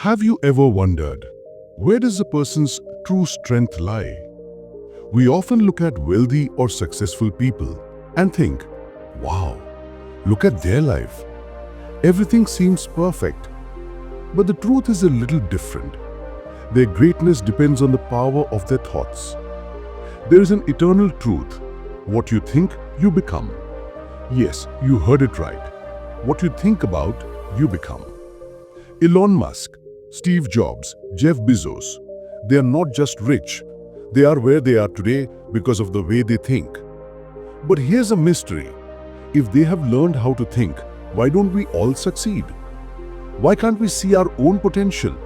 Have you ever wondered, where does a person's true strength lie? We often look at wealthy or successful people and think, wow, look at their life. Everything seems perfect. But the truth is a little different. Their greatness depends on the power of their thoughts. There is an eternal truth. What you think, you become. Yes, you heard it right. What you think about, you become. Elon Musk, Steve Jobs, Jeff Bezos, they are not just rich. They are where they are today because of the way they think. But here's a mystery. If they have learned how to think, why don't we all succeed? Why can't we see our own potential?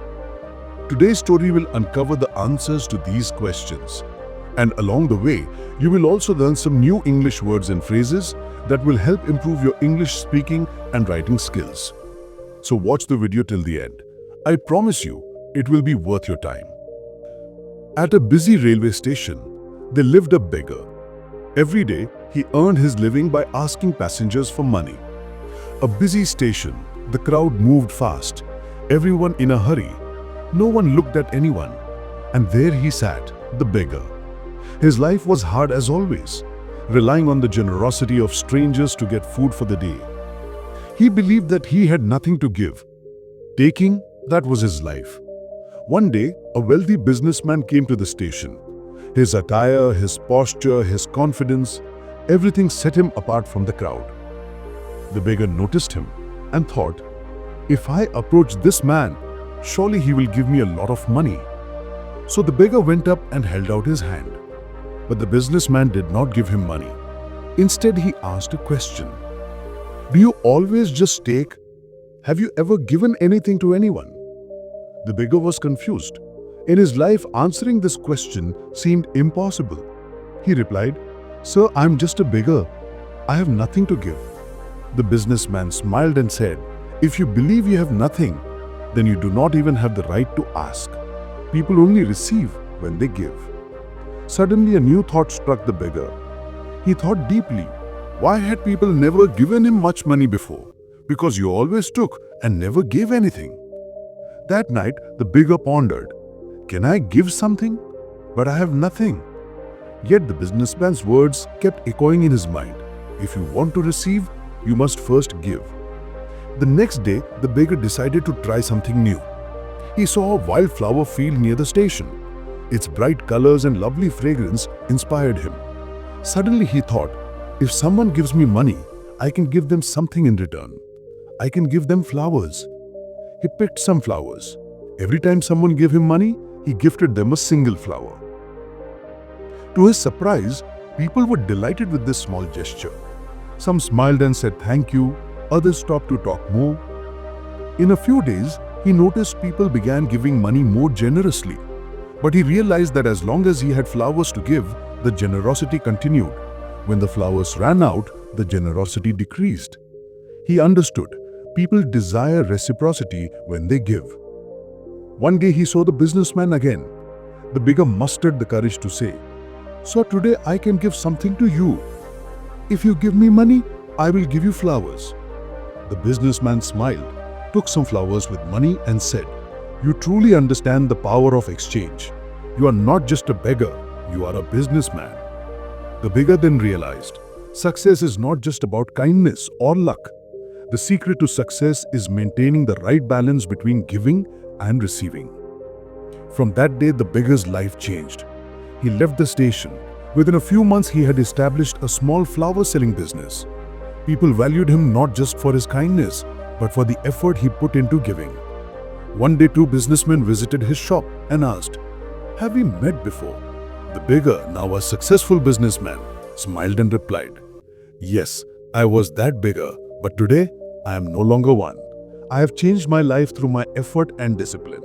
Today's story will uncover the answers to these questions. And along the way, you will also learn some new English words and phrases that will help improve your English speaking and writing skills. So watch the video till the end. I promise you, it will be worth your time. At a busy railway station, there lived a beggar. Every day, he earned his living by asking passengers for money. A busy station, the crowd moved fast, everyone in a hurry. No one looked at anyone. And there he sat, the beggar. His life was hard as always, relying on the generosity of strangers to get food for the day. He believed that he had nothing to give. Taking, that was his life. One day, a wealthy businessman came to the station. His attire, his posture, his confidence, everything set him apart from the crowd. The beggar noticed him and thought, if I approach this man, surely he will give me a lot of money. So the beggar went up and held out his hand. But the businessman did not give him money. Instead, he asked a question. Do you always just take? Have you ever given anything to anyone? The beggar was confused. In his life, answering this question seemed impossible. He replied, Sir, I'm just a beggar. I have nothing to give. The businessman smiled and said, if you believe you have nothing, then you do not even have the right to ask. People only receive when they give. Suddenly, a new thought struck the beggar. He thought deeply. Why had people never given him much money before? Because you always took and never gave anything. That night, the beggar pondered, can I give something? But I have nothing. Yet the businessman's words kept echoing in his mind. If you want to receive, you must first give. The next day, the beggar decided to try something new. He saw a wildflower field near the station. Its bright colors and lovely fragrance inspired him. Suddenly he thought, if someone gives me money, I can give them something in return. I can give them flowers. He picked some flowers. Every time someone gave him money, he gifted them a single flower. To his surprise, people were delighted with this small gesture. Some smiled and said thank you, others stopped to talk more. In a few days, he noticed people began giving money more generously. But he realized that as long as he had flowers to give, the generosity continued. When the flowers ran out, the generosity decreased. He understood. People desire reciprocity when they give. One day he saw the businessman again. The beggar mustered the courage to say, So today I can give something to you. If you give me money, I will give you flowers. The businessman smiled, took some flowers with money and said, You truly understand the power of exchange. You are not just a beggar, you are a businessman. The beggar then realized, success is not just about kindness or luck. The secret to success is maintaining the right balance between giving and receiving. From that day, the beggar's life changed. He left the station. Within a few months, he had established a small flower selling business. People valued him not just for his kindness, but for the effort he put into giving. One day, two businessmen visited his shop and asked, Have we met before? The beggar, now a successful businessman, smiled and replied, Yes, I was that beggar, but today I am no longer one. I have changed my life through my effort and discipline.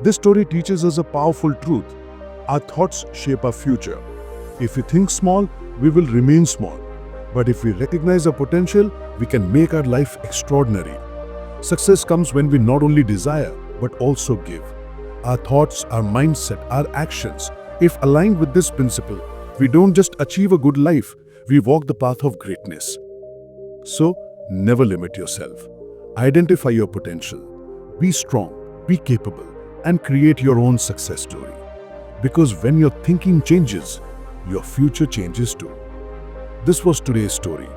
This story teaches us a powerful truth. Our thoughts shape our future. If we think small, we will remain small. But if we recognize our potential, we can make our life extraordinary. Success comes when we not only desire, but also give. Our thoughts, our mindset, our actions, if aligned with this principle, we don't just achieve a good life, we walk the path of greatness. So, never limit yourself. Identify your potential. Be strong, be capable, and create your own success story. Because when your thinking changes, your future changes too. This was today's story.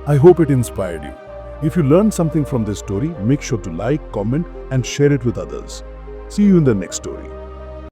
I hope it inspired you. If you learned something from this story, make sure to like, comment, and share it with others. See you in the next story.